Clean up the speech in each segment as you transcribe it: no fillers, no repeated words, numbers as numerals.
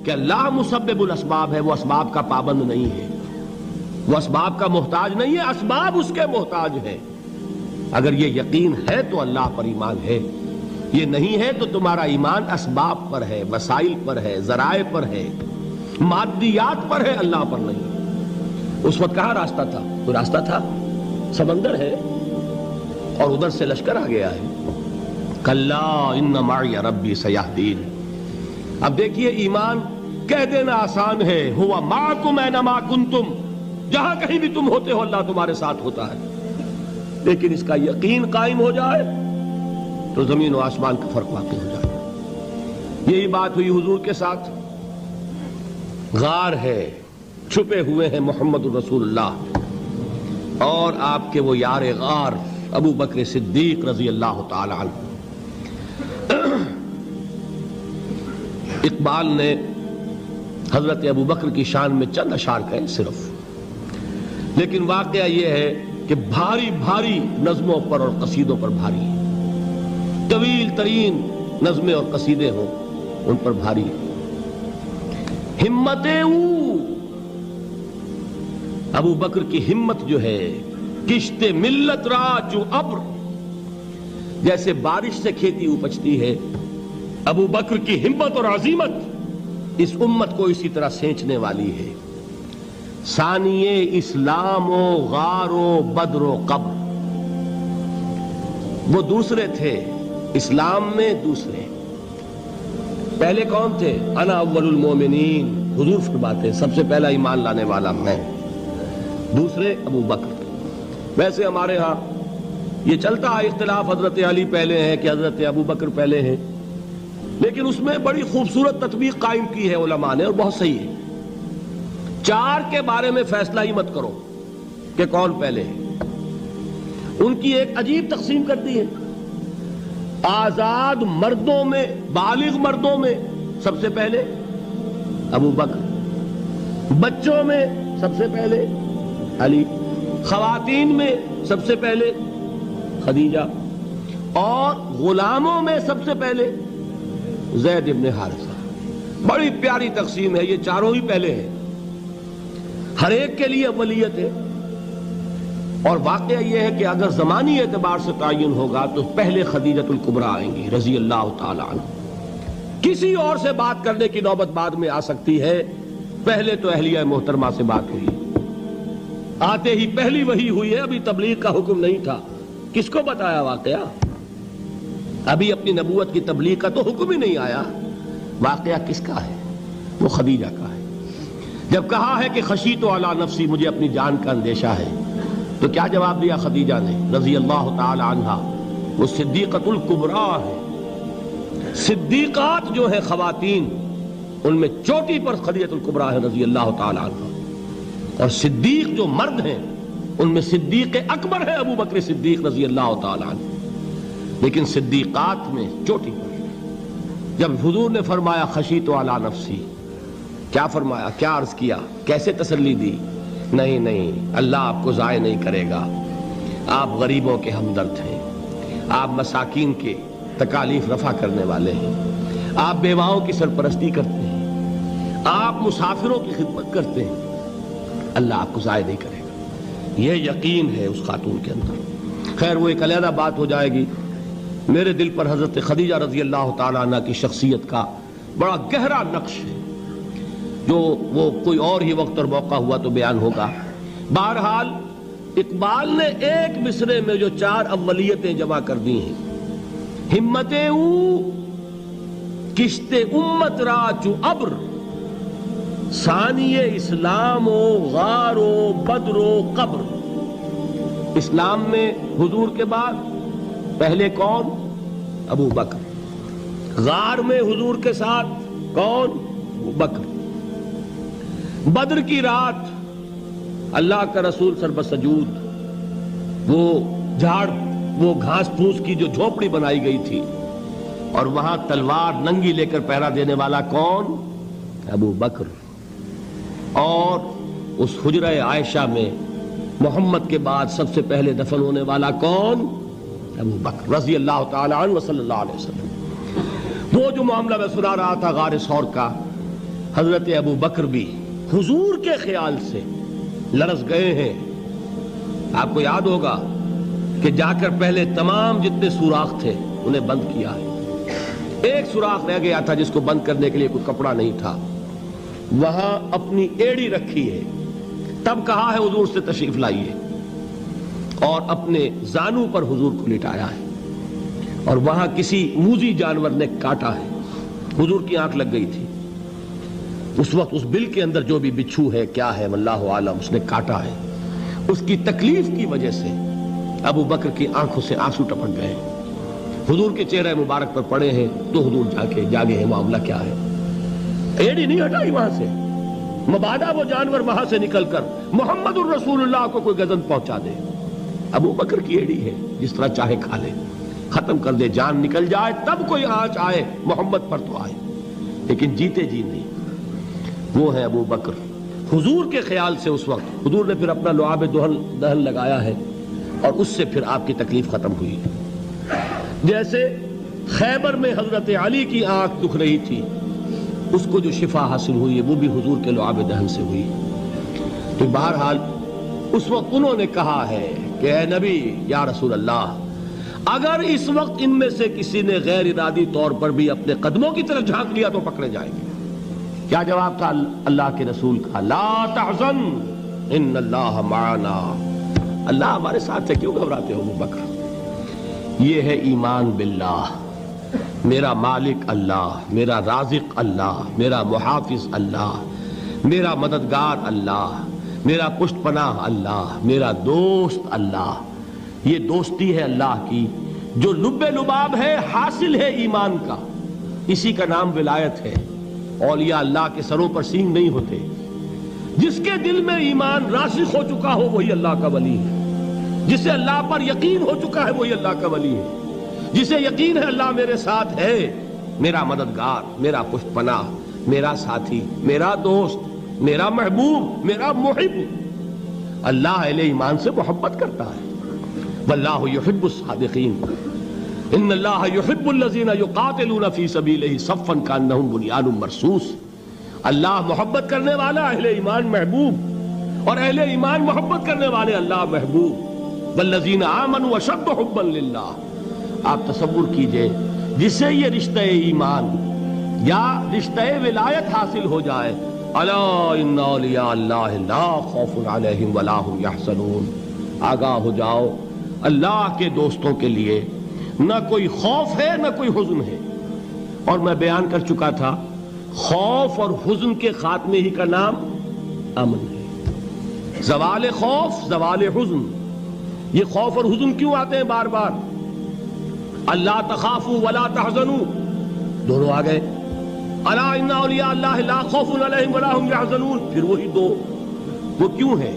کہ اللہ مسبب الاسباب ہے، وہ اسباب کا پابند نہیں ہے، وہ اسباب کا محتاج نہیں ہے، اسباب اس کے محتاج ہیں۔ اگر یہ یقین ہے تو اللہ پر ایمان ہے، یہ نہیں ہے تو تمہارا ایمان اسباب پر ہے، وسائل پر ہے، ذرائع پر ہے، مادیات پر ہے، اللہ پر نہیں۔ اس وقت کہاں راستہ تھا؟ کوئی راستہ تھا؟ سمندر ہے اور ادھر سے لشکر آ گیا ہے۔ کلا ان معی ربی سیہدین۔ اب دیکھیے ایمان کہہ دینا آسان ہے، ہوا معکم اینما کنتم، جہاں کہیں بھی تم ہوتے ہو اللہ تمہارے ساتھ ہوتا ہے، لیکن اس کا یقین قائم ہو جائے تو زمین و آسمان کا فرق واقع ہو جائے۔ یہی بات ہوئی حضور کے ساتھ۔ غار ہے، چھپے ہوئے ہیں محمد الرسول اللہ اور آپ کے وہ یار غار ابو بکر صدیق رضی اللہ تعالی عنہ۔ اقبال نے حضرت ابو بکر کی شان میں چند اشعار کہے صرف، لیکن واقعہ یہ ہے کہ بھاری بھاری نظموں پر اور قصیدوں پر بھاری ہے، طویل ترین نظمیں اور قصیدے ہوں ان پر بھاری ہے۔ ہمتیں ابو بکر کی ہمت جو ہے، کشت ملت را جو ابر، جیسے بارش سے کھیتی اپجتی ہے، ابو بکر کی ہمت اور عزیمت اس امت کو اسی طرح سینچنے والی ہے۔ ثانیے اسلام و غار و بدر و قبر، وہ دوسرے تھے اسلام میں، دوسرے پہلے کون تھے؟ انا اول المومنین، حضور فرماتے ہیں سب سے پہلا ایمان لانے والا میں، دوسرے ابو بکر۔ ویسے ہمارے ہاں یہ چلتا ہے اختلاف، حضرت علی پہلے ہیں کہ حضرت ابو بکر پہلے ہیں، لیکن اس میں بڑی خوبصورت تطبیق قائم کی ہے علماء نے اور بہت صحیح ہے۔ چار کے بارے میں فیصلہ ہی مت کرو کہ کون پہلے ہے، ان کی ایک عجیب تقسیم کر دی ہے۔ آزاد مردوں میں، بالغ مردوں میں سب سے پہلے ابو بکر، بچوں میں سب سے پہلے علی، خواتین میں سب سے پہلے خدیجہ، اور غلاموں میں سب سے پہلے زید ابن حارثہ۔ بڑی پیاری تقسیم ہے، یہ چاروں ہی پہلے ہیں، ہر ایک کے لیے اولیت ہے۔ اور واقعہ یہ ہے کہ اگر زمانی اعتبار سے تعین ہوگا تو پہلے خدیجۃ الکبریٰ آئیں گی رضی اللہ تعالی عنہ۔ کسی اور سے بات کرنے کی نوبت بعد میں آ سکتی ہے، پہلے تو اہلیہ محترمہ سے بات ہوئی، آتے ہی پہلی وحی ہوئی ہے، ابھی تبلیغ کا حکم نہیں تھا۔ کس کو بتایا واقعہ؟ ابھی اپنی نبوت کی تبلیغ کا تو حکم ہی نہیں آیا۔ واقعہ کس کا ہے؟ وہ خدیجہ کا ہے۔ جب کہا ہے کہ خشیت علی نفسی، مجھے اپنی جان کا اندیشہ ہے، تو کیا جواب دیا خدیجہ نے رضی اللہ تعالی عنہا؟ وہ صدیقۃ الکبریٰ ہے۔ صدیقات جو ہے خواتین، ان میں چوٹی پر خدیجۃ الکبریٰ ہے رضی اللہ تعالی عنہا، اور صدیق جو مرد ہیں ان میں صدیق اکبر ہے ابو بکر صدیق رضی اللہ تعالی عنہ، لیکن صدیقات میں چوٹی پر۔ جب حضور نے فرمایا خشیت علی نفسی، کیا فرمایا؟ کیا عرض کیا؟ کیسے تسلی دی؟ نہیں نہیں، اللہ آپ کو ضائع نہیں کرے گا، آپ غریبوں کے ہمدرد ہیں، آپ مساکین کے تکالیف رفع کرنے والے ہیں، آپ بیواؤں کی سرپرستی کرتے ہیں، آپ مسافروں کی خدمت کرتے ہیں، اللہ آپ کو ضائع نہیں کرے گا۔ یہ یقین ہے اس خاتون کے اندر۔ خیر وہ ایک علیحدہ بات ہو جائے گی۔ میرے دل پر حضرت خدیجہ رضی اللہ تعالیٰ عنہ کی شخصیت کا بڑا گہرا نقش ہے، جو وہ کوئی اور ہی وقت اور موقع ہوا تو بیان ہوگا۔ بہرحال اقبال نے ایک مصرے میں جو چار اولیتیں جمع کر دی ہیں، ہمتیں کشت امت را چو ابر، ثانی اسلام و غار و بدر و قبر۔ اسلام میں حضور کے بعد پہلے کون؟ ابو بکر۔ غار میں حضور کے ساتھ کون؟ ابو بکر۔ بدر کی رات اللہ کا رسول سربسجود، وہ جھاڑ، وہ گھاس پھوس کی جو جھوپڑی بنائی گئی تھی، اور وہاں تلوار ننگی لے کر پہرا دینے والا کون؟ ابو بکر۔ اور اس حجرہ عائشہ میں محمد کے بعد سب سے پہلے دفن ہونے والا کون؟ ابو بکر رضی اللہ تعالی عنہ وصلی اللہ علیہ وسلم۔ وہ جو معاملہ میں سنا رہا تھا غار ثور کا، حضرت ابو بکر بھی حضور کے خیال سے لرز گئے ہیں. آپ کو یاد ہوگا کہ جا کر پہلے تمام جتنے سوراخ تھے انہیں بند کیا ہے. ایک سوراخ رہ گیا تھا جس کو بند کرنے کے لیے کوئی کپڑا نہیں تھا. وہاں اپنی ایڑی رکھی ہے. تب کہا ہے حضور سے تشریف لائیے, اور اپنے زانو پر حضور کو لٹایا ہے. اور وہاں کسی موذی جانور نے کاٹا ہے. حضور کی آنکھ لگ گئی تھی. اس وقت اس بل کے اندر جو بھی بچھو ہے کیا ہے واللہ عالم, اس نے کاٹا ہے. اس کی تکلیف کی وجہ سے ابو بکر کی آنکھوں سے آنسو ٹپک گئے. حضور کے چہرے مبارک پر پڑے ہیں تو حضور جاگے ہیں. معاملہ کیا ہے؟ ایڑی نہیں ہٹائی وہاں سے, مبادا وہ جانور وہاں سے نکل کر محمد الرسول اللہ کو کوئی گزن پہنچا دے. ابو بکر کی ایڑی ہے, جس طرح چاہے کھا لے, ختم کر دے, جان نکل جائے تب کوئی آنچ آئے محمد پر تو آئے, لیکن جیتے جی نہیں. وہ ہے ابو بکر. حضور کے خیال سے اس وقت حضور نے پھر اپنا لعاب دہن لگایا ہے, اور اس سے پھر آپ کی تکلیف ختم ہوئی. جیسے خیبر میں حضرت علی کی آنکھ دکھ رہی تھی, اس کو جو شفا حاصل ہوئی ہے وہ بھی حضور کے لعاب دہن سے ہوئی. تو بہرحال اس وقت انہوں نے کہا ہے کہ اے نبی یا رسول اللہ, اگر اس وقت ان میں سے کسی نے غیر ارادی طور پر بھی اپنے قدموں کی طرف جھانک لیا تو پکڑے جائیں گے. کیا جواب تھا اللہ کے رسول کا؟ لا تحزن ان اللہ معنا. اللہ ہمارے ساتھ ہے, کیوں گھبراتے ہو ابو بکر؟ یہ ہے ایمان باللہ. میرا مالک اللہ, میرا رازق اللہ, میرا محافظ اللہ, میرا مددگار اللہ, میرا پشت پناہ اللہ, میرا دوست اللہ. یہ دوستی ہے اللہ کی جو لب لباب ہے, حاصل ہے ایمان کا. اسی کا نام ولایت ہے. اولیاء اللہ کے سروں پر سینگ نہیں ہوتے. جس کے دل میں ایمان راسخ ہو چکا ہو وہی اللہ کا ولی ہے. جسے اللہ پر یقین ہو چکا ہے وہی اللہ کا ولی ہے. جسے یقین ہے اللہ میرے ساتھ ہے, میرا مددگار, میرا پشت پناہ, میرا ساتھی, میرا دوست, میرا محبوب, میرا محب. اللہ اہل ایمان سے محبت کرتا ہے. واللہ یحب الصادقین. ان اللہ یحب الذین یقاتلون فی سبیلہ صفا کانہم بنیان مرصوص. اللہ محبت کرنے والا, اہل ایمان محبوب, اور اہل ایمان محبت کرنے والے اللہ محبوب. والذین آمنوا اشد حبا للہ. آپ تصور کیجئے جسے یہ رشتہ ایمان یا رشتہ ولایت حاصل ہو جائے, الا ان اولیاء اللہ لا خوف علیہم ولا هم یحزنون. آگاہ ہو جاؤ, اللہ کے دوستوں کے لیے نہ کوئی خوف ہے نہ کوئی حزن ہے. اور میں بیان کر چکا تھا, خوف اور حزن کے خاتمے ہی کا نام امن ہے. زوال خوف, زوال حزن. یہ خوف اور حزن کیوں آتے ہیں بار بار؟ اللہ تخافوا ولا تحزنوا, دونوں آ گئے. الا ان اولیاء اللہ لا خوف علیہم ولا هم یحزنون, پھر وہی دو. وہ کیوں ہے؟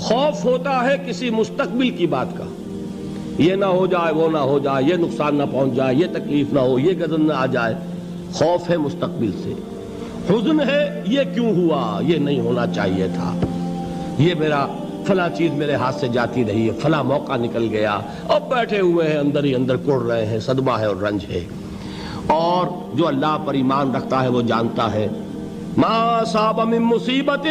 خوف ہوتا ہے کسی مستقبل کی بات کا, یہ نہ ہو جائے, وہ نہ ہو جائے, یہ نقصان نہ پہنچ جائے, یہ تکلیف نہ ہو, یہ غضب نہ آ جائے. خوف ہے مستقبل سے. حزن ہے یہ کیوں ہوا, یہ نہیں ہونا چاہیے تھا, یہ میرا فلاں چیز میرے ہاتھ سے جاتی رہی ہے, فلاں موقع نکل گیا, اب بیٹھے ہوئے ہیں اندر ہی اندر کڑ رہے ہیں, صدمہ ہے اور رنج ہے. اور جو اللہ پر ایمان رکھتا ہے وہ جانتا ہے ما اصاب من مصیبت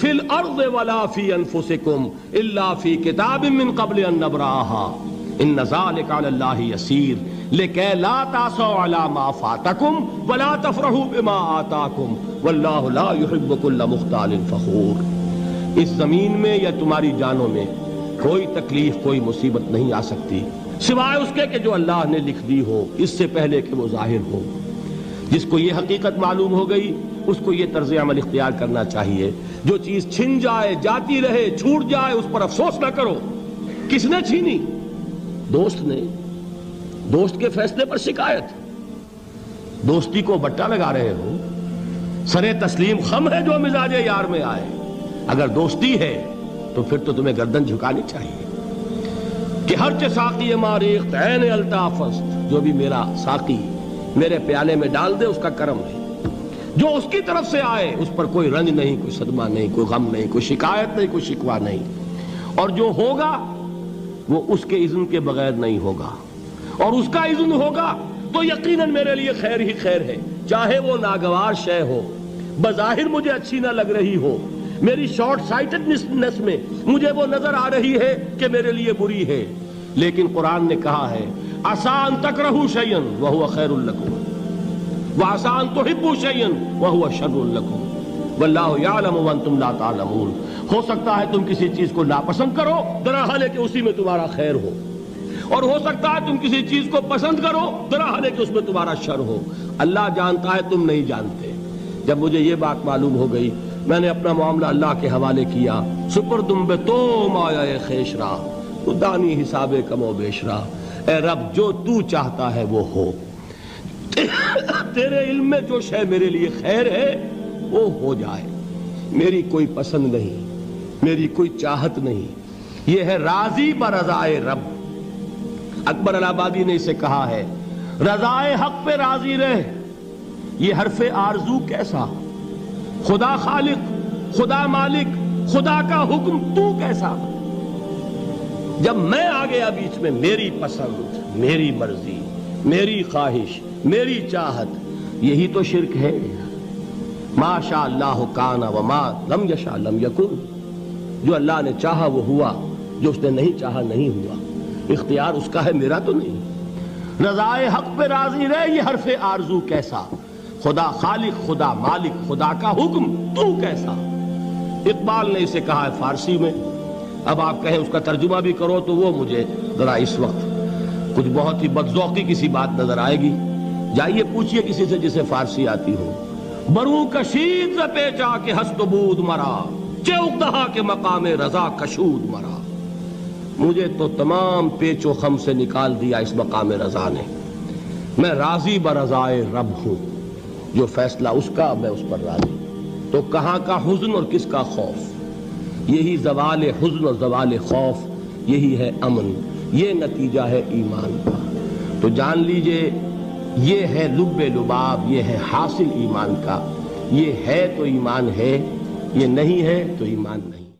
فی الارض ولا فی انفسکم الا فی کتاب من قبل ان نبرأها ان ذلک علی اللہ یسیر لکی لا تعصوا علی ما فاتکم ولا تفرحوا بما آتاکم واللہ لا یحب کل مختال فخور. اس زمین میں یا تمہاری جانوں میں کوئی تکلیف, کوئی مصیبت نہیں آ سکتی سوائے اس کے کہ جو اللہ نے لکھ دی ہو, اس سے پہلے کہ وہ ظاہر ہو. جس کو یہ حقیقت معلوم ہو گئی اس کو یہ طرز عمل اختیار کرنا چاہیے. جو چیز چھن جائے, جاتی رہے, چھوٹ جائے, اس پر افسوس نہ کرو. کس نے چھینی؟ دوست نے. دوست کے فیصلے پر شکایت. دوستی کو بٹا لگا رہے ہو, سرے تسلیم خم ہے جو مزاج یار میں آئے. اگر دوستی ہے تو پھر تو تمہیں گردن جھکانی چاہیے کہ ہر چے ساقی ماریخت عین الطافست, جو بھی میرا ساقی میرے پیالے میں ڈال دے اس کا کرم ہے. جو اس کی طرف سے آئے اس پر کوئی رنج نہیں, کوئی صدمہ نہیں, کوئی غم نہیں, کوئی شکایت نہیں, کوئی شکوہ نہیں. اور جو ہوگا وہ اس کے اذن کے بغیر نہیں ہوگا, اور اس کا اذن ہوگا تو یقیناً میرے لیے خیر ہی خیر ہے, چاہے وہ ناگوار شے ہو. بظاہر مجھے اچھی نہ لگ رہی ہو، میری شارٹ سائٹڈنس میں مجھے وہ نظر آ رہی ہے کہ میرے لیے بری ہے، لیکن قرآن نے کہا ہے عسیٰ ان تکرہوا شیئا وہو خیر لکم وعسیٰ ان تحبوا شیئا وہو شر لکم واللہ یعلم وانتم لا تعلمون۔ ہو سکتا ہے تم کسی چیز کو ناپسند کرو درحال ہے کہ اسی میں تمہارا خیر ہو، اور ہو سکتا ہے تم کسی چیز کو پسند کرو درحال ہے کہ اس میں تمہارا شر ہو۔ اللہ جانتا ہے، تم نہیں جانتے۔ جب مجھے یہ بات معلوم ہو گئی، میں نے اپنا معاملہ اللہ کے حوالے کیا۔ سپردم بے تو مایا خیش را تو دانی حساب کم و بیش را، اے رب جو تو چاہتا ہے وہ ہو، تیرے علم میں جو شے میرے لیے خیر ہے وہ ہو جائے، میری کوئی پسند نہیں، میری کوئی چاہت نہیں، یہ ہے راضی برضائے رب۔ اکبر الہ آبادی نے اسے کہا ہے رضائے حق پہ راضی رہ، یہ حرف آرزو کیسا، خدا خالق، خدا مالک، خدا کا حکم تو کیسا۔ جب میں آ گیا بیچ میں، میری پسند، میری مرضی، میری خواہش، میری چاہت، یہی تو شرک ہے۔ ما شاء اللہ کان وما لم یشاء لم یکن، جو اللہ نے چاہا وہ ہوا، جو اس نے نہیں چاہا نہیں ہوا، اختیار اس کا ہے، میرا تو نہیں۔ رضائے حق پہ راضی رہ، یہ حرف آرزو کیسا، خدا خالق، خدا مالک، خدا کا حکم تو کیسا۔ اقبال نے اسے کہا ہے فارسی میں، اب آپ کہیں اس کا ترجمہ بھی کرو تو وہ مجھے ذرا اس وقت کچھ بہت ہی بدذوقی کسی بات نظر آئے گی۔ جائیے پوچھئے کسی سے جسے فارسی آتی ہو۔ بروں کشید ز پیچا کے ہست و بود مرا، چے اقدہا کے مقام رضا کشود مرا۔ مجھے تو تمام پیچ و خم سے نکال دیا اس مقام رضا نے۔ میں راضی برضائے رب ہوں، جو فیصلہ اس کا میں اس پر راضی۔ تو کہاں کا حزن اور کس کا خوف؟ یہی زوال حزن اور زوال خوف، یہی ہے امن، یہ نتیجہ ہے ایمان کا۔ تو جان لیجئے یہ ہے لب لباب، یہ ہے حاصل ایمان کا۔ یہ ہے تو ایمان ہے، یہ نہیں ہے تو ایمان نہیں۔